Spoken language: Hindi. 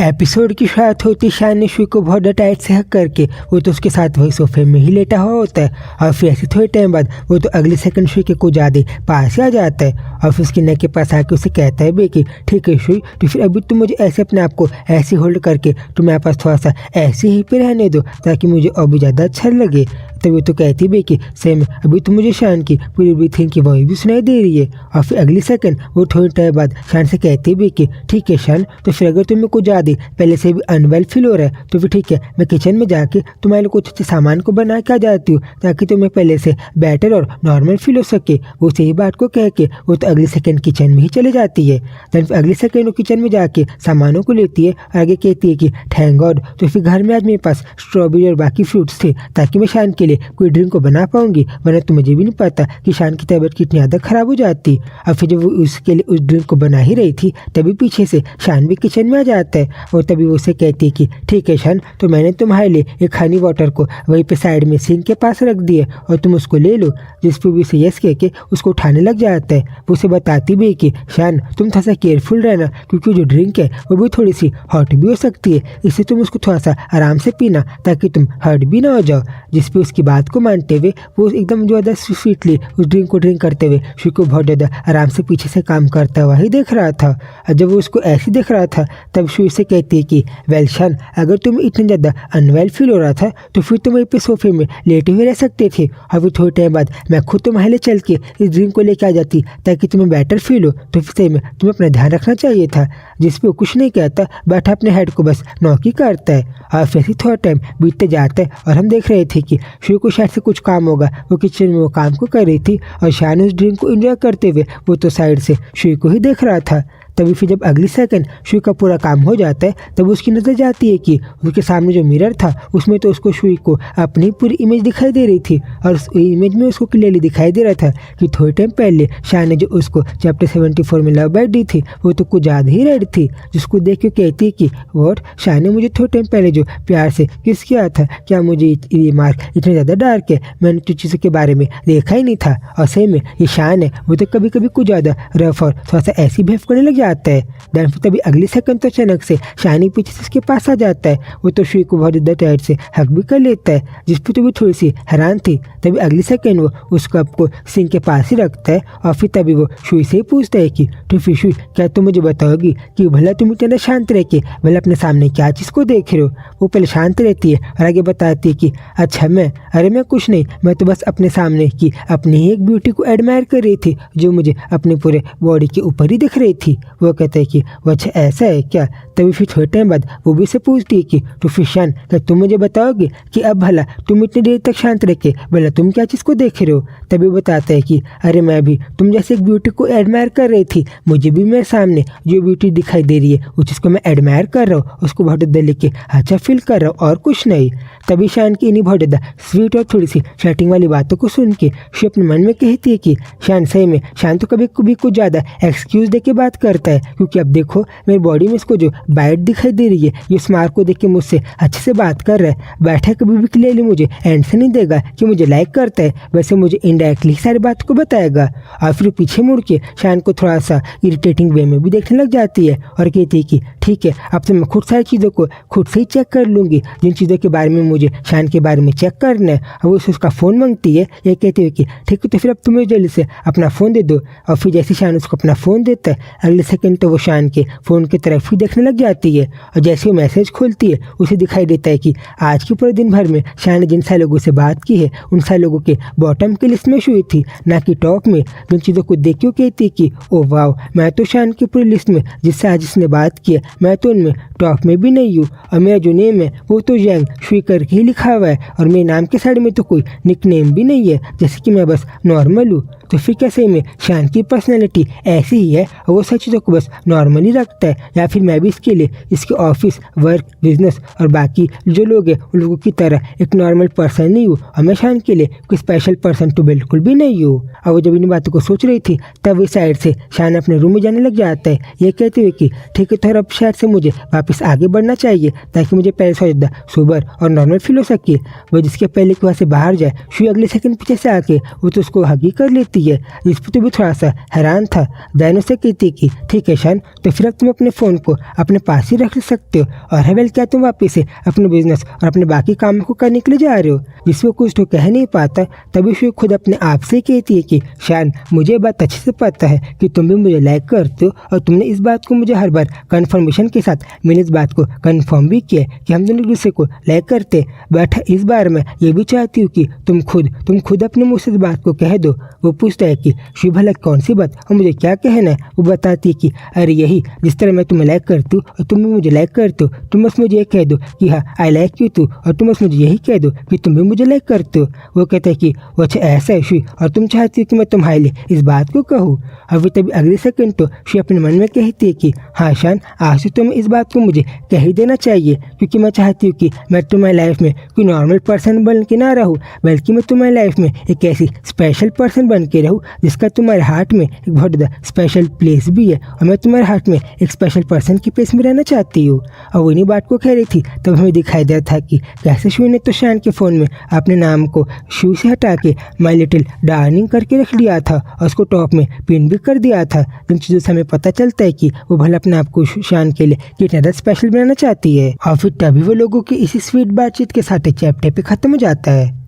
एपिसोड की शुरुआत होती शान ने शुई को बहुत टाइट से हक करके वो तो उसके साथ वही सोफे में ही लेटा हुआ होता है और फिर ऐसे थोड़े टाइम बाद वो तो अगले सेकंड शुई के कुछ ज़्यादा पास ही आ जाता है और फिर उसके नेक के पास आके उसे कहता है बे कि ठीक है शुई, तो फिर अभी तुम मुझे ऐसे अपने आप को ऐसे होल्ड करके तुम मेरे पास थोड़ा सा ऐसे ही पे रहने दो ताकि मुझे और भी ज़्यादा अच्छा लगे। तभी तो कहती बे कि सेम अभी तो मुझे शान की पूरी ब्रीथिंग की वही भी सुनाई दे रही है। और फिर अगली सेकंड वो थोड़ी टाइम बाद शान से कहती बे कि ठीक है शान, तो फिर अगर तुम्हें कुछ ज़्यादा पहले से भी अनवेल फील हो रहा है तो फिर ठीक है, मैं किचन में जाके तुम्हारे लिए कुछ अच्छे सामान को बना के आ जाती हूँ ताकि तुम्हें पहले से बेटर और नॉर्मल फील हो सके। वो सही बात को कह के वो तो अगली सेकंड किचन में ही चले जाती है। देन अगली सेकंड वो किचन में जाके सामानों को लेती है और आगे कहती है कि थैंक गॉड, तो फिर घर में आज मेरे पास स्ट्रॉबेरी और बाकी फ्रूट्स थे ताकि मैं शान के लिए कोई ड्रिंक को बना पाऊंगी, वरना तो मुझे भी नहीं पता कि शान की तबीयत कितनी ज़्यादा खराब हो जाती। और फिर जब वो उसके लिए उस ड्रिंक को बना ही रही थी तभी पीछे से शान भी किचन में आ जाता है और तभी वो उसे कहती है कि ठीक है शान, तो मैंने तुम्हारे लिए एक हनी वाटर को वहीं पे साइड में सिंक के पास रख दिया और तुम उसको ले लो। जिस पर भी उसे यस कह के उसको उठाने लग जाता है। वो उसे बताती भी कि शान तुम थोड़ा सा केयरफुल रहना क्योंकि जो ड्रिंक है वो भी थोड़ी सी हॉट भी हो सकती है, इससे तुम उसको थोड़ा सा आराम से पीना ताकि तुम हर्ट भी ना हो जाओ। जिस पे उसकी बात को मानते हुए वो एकदम ज़्यादा स्वीटली उस ड्रिंक को ड्रिंक करते हुए शुई को बहुत ज़्यादा आराम से पीछे से काम करता हुआ ही देख रहा था। और जब वो उसको ऐसे देख रहा था तब शुई से कहती है कि वेल शान, अगर तुम्हें इतना ज़्यादा अनवेल फील हो रहा था तो फिर तुम वहीं पे सोफे में लेटे हुए रह सकते थे और फिर थोड़े टाइम बाद मैं खुद तुम्हारे लिए चल के इस ड्रिंक को लेके आ जाती ताकि तुम्हें बेटर फील हो। तो फिर सही में तुम्हें अपना ध्यान रखना चाहिए था। जिस पे वो कुछ नहीं कहता, बैठा अपने हेड को बस नॉक ही करता है। और फिर ही थोड़ा टाइम बीतते जाता है और हम देख रहे थे कि शुई को शायद से कुछ काम होगा, वो किचन में वो काम को कर रही थी और शान उस ड्रिंक को एंजॉय करते हुए वो तो साइड से शुई को ही देख रहा था। तभी फिर जब अगली सेकंड शुई का पूरा काम हो जाता है तब उसकी नज़र जाती है कि उसके सामने जो मिरर था उसमें तो उसको शुई को अपनी पूरी इमेज दिखाई दे रही थी और उस इमेज में उसको क्लियरली दिखाई दे रहा था कि थोड़े टाइम पहले शान ने जो उसको चैप्टर 74 में लव बाइट दी थी वो तो कुछ ज़्यादा ही रेड थी। जिसको देख के कहती है कि वॉट, शान ने मुझे थोड़े टाइम पहले जो प्यार से किस किया था, क्या मुझे ये मार्क इतना ज़्यादा डार्क है? मैंने तो चीज़ों के बारे में देखा ही नहीं था। और सही में ये शान है वो तो कभी कभी कुछ ज़्यादा रफ और थोड़ा सा ऐसी बिहेव करने लग जाता है। देन तभी अगली सेकंड तो अचानक से शानी पीछे से उसके पास आ जाता है। वो तो शुई को बहुत ज़्यादा टाइट से हक भी कर लेता है जिस पर तो भी थोड़ी सी हैरान थी। तभी अगली सेकंड वो उस कप को सिंक के पास ही रखता है और फिर तभी वो शुई से ही पूछता है कि तो फिर शुई, क्या तुम मुझे बताओगी कि भला तुम इतना शांत रह के भला अपने सामने क्या चीज़ को देख रहे हो? वो पहले शांत रहती है और आगे बताती है कि अच्छा मैं कुछ नहीं, मैं तो बस अपने सामने की अपनी ही एक ब्यूटी को एडमायर कर रही थी जो मुझे अपने पूरे बॉडी के ऊपर ही दिख रही थी। वो कहता है कि वो अच्छा ऐसा है क्या? तभी फिर थोड़े टाइम बाद वो भी से पूछती है कि तो फिर शान, क्या तुम मुझे बताओगे कि अब भला तुम इतनी देर तक शांत रह के भला तुम क्या चीज़ को देख रहे हो? तभी बताता है कि अरे मैं भी तुम जैसे एक ब्यूटी को एडमायर कर रही थी, मुझे भी मेरे सामने जो ब्यूटी दिखाई दे रही है उस चीज़ को मैं एडमायर कर रहा हूँ, उसको बहुत ज़्यादा लेके अच्छा फील कर रहा हूँ और कुछ नहीं। तभी शान की इन्हीं बहुत ज़्यादा स्वीट और थोड़ी सी फ्लर्टिंग वाली बातों को सुन के शुई अपने मन में कहती है कि शान सही में शान तो कभी कभी कुछ ज़्यादा एक्सक्यूज़ दे के बात करता है, क्योंकि अब देखो मेरी बॉडी में इसको जो बाइट दिखाई दे रही है ये स्मार्ट को देख के मुझसे अच्छे से बात कर रहा है। बैठा कभी भी क्लियरली मुझे आंसर नहीं देगा कि मुझे लाइक करता है, वैसे मुझे इनडायरेक्टली सारी बात को बताएगा। और फिर पीछे मुड़ के शान को थोड़ा सा इरिटेटिंग वे में भी देखने लग जाती है और कहती है कि ठीक है, अब तो मैं खुद सारी चीज़ों को खुद से ही चेक कर लूँगी, जिन चीज़ों के बारे में मुझे शान के बारे में चेक करना है। अब वो उसका फ़ोन मांगती है, ये कहते हुए कि ठीक है तो फिर अब तुम्हें जल्दी से अपना फ़ोन दे दो। और फिर जैसे शान उसको अपना फ़ोन देता है अगले सेकंड तो वो शान के फ़ोन की तरफ ही देखने लग जाती है और जैसे वो मैसेज खोलती है उसे दिखाई देता है कि आज के पूरे दिन भर में शान ने जिन सारे लोगों से बात की है उन सारे लोगों के बॉटम की लिस्ट में शुई थी, ना कि टॉप में। जिन चीज़ों को देख के कहती कि ओ वाह, मैं तो शान की पूरी लिस्ट में जिससे आज इसने बात की है मैं तो उनमें टॉप में भी नहीं हूँ और मेरा जो नेम है वो तो यांग शुई करके ही लिखा हुआ है और मेरे नाम के साइड में तो कोई निक नेम भी नहीं है, जैसे कि मैं बस नॉर्मल हूँ। तो फिर कैसे में शान की पर्सनैलिटी ऐसी ही है और वो सब चीज़ों को बस नॉर्मली रखता है, या फिर मैं भी इसके लिए इसके ऑफिस वर्क बिजनेस और बाकी जो लोग हैं उन लोगों की तरह एक नॉर्मल पर्सन नहीं हूँ और मैं शान के लिए कोई स्पेशल पर्सन तो बिल्कुल भी नहीं हूँ। और वो जब इन बातों को सोच रही थी तब इस साइड से शान अपने रूम में जाने लग जाता है, ये कहते हुए कि ठीक है तो अब शायद से मुझे वापस वापस आगे बढ़ना चाहिए ताकि मुझे पहले से ज़्यादा सोबर और नॉर्मल फील हो सके। वो जिसके पहले कि वहाँ से बाहर जाए, शुई अगले सेकंड पीछे से आके वो तो उसको हगी कर लेती है, जिस पर तो भी थोड़ा सा हैरान था। दायनो से कहती कि ठीक है शान, तो फिर अब तुम अपने फ़ोन को अपने पास ही रख सकते हो और हेवेल क्या तुम वापस से अपने बिजनेस और अपने बाकी काम को करने के लिए जा रहे हो। जिसमें कुछ तो कह नहीं पाता, तभी शुई खुद अपने आप से कहती है कि शान, मुझे बात अच्छे से पता है कि तुम भी मुझे लाइक करते हो और तुमने इस बात को मुझे हर बार कन्फर्मेशन के साथ मैंने इस बात को कन्फर्म भी किया कि हम दोनों एक दूसरे को लाइक करते। बट इस बार मैं ये भी चाहती हूँ कि तुम खुद अपने मुँह से इस बात को कह दो। वो पूछता है कि शुई भला कौन सी बात और मुझे क्या कहना है। वो बताती है कि अरे यही, जिस तरह मैं तुम्हें लाइक करती हूँ और तुम भी मुझे लाइक करते हो। तुम बस मुझे ये कह दो कि हाँ आई लाइक यू टू, और तुम बस मुझे यही कह दो कि तुम भी मुझे लाइक करते हो। वो कहता है कि वो अच्छा ऐसा है शुई, और तुम चाहती हो कि मैं तुम्हारे लिए इस बात को कहूँ। और फिर तभी अगले सेकंड तो शुई अपने मन में कहती है कि हाँ शान, आज से तुम्हें इस बात को मुझे कह ही देना चाहिए, क्योंकि मैं चाहती हूँ कि मैं तुम्हारी लाइफ में कोई नॉर्मल पर्सन बन के ना रहूँ, बल्कि मैं तुम्हारी लाइफ में एक ऐसी स्पेशल पर्सन बन के रहूँ जिसका तुम्हारे हार्ट में एक बहुत ज़्यादा स्पेशल प्लेस भी है, और मैं तुम्हारे हार्ट में एक स्पेशल पर्सन की प्लेस में रहना चाहती हूँ। और वो इन्हीं बात को कह रही थी तब हमें दिखाई दिया था कि कैसे शुई ने तो शान के फ़ोन में अपने नाम को शू से हटा के माई लिटिल डार्लिंग करके रख लिया था और उसको टॉप में पिन भी कर दिया था। जिन चीज़ों से हमें पता चलता है कि वो भला अपने आप को शान के लिए कितना ज़्यादा स्पेशल बनाना चाहती है। और फिर तभी वो लोगों की इसी स्वीट बातचीत के साथ चैप्टर पे खत्म हो जाता है।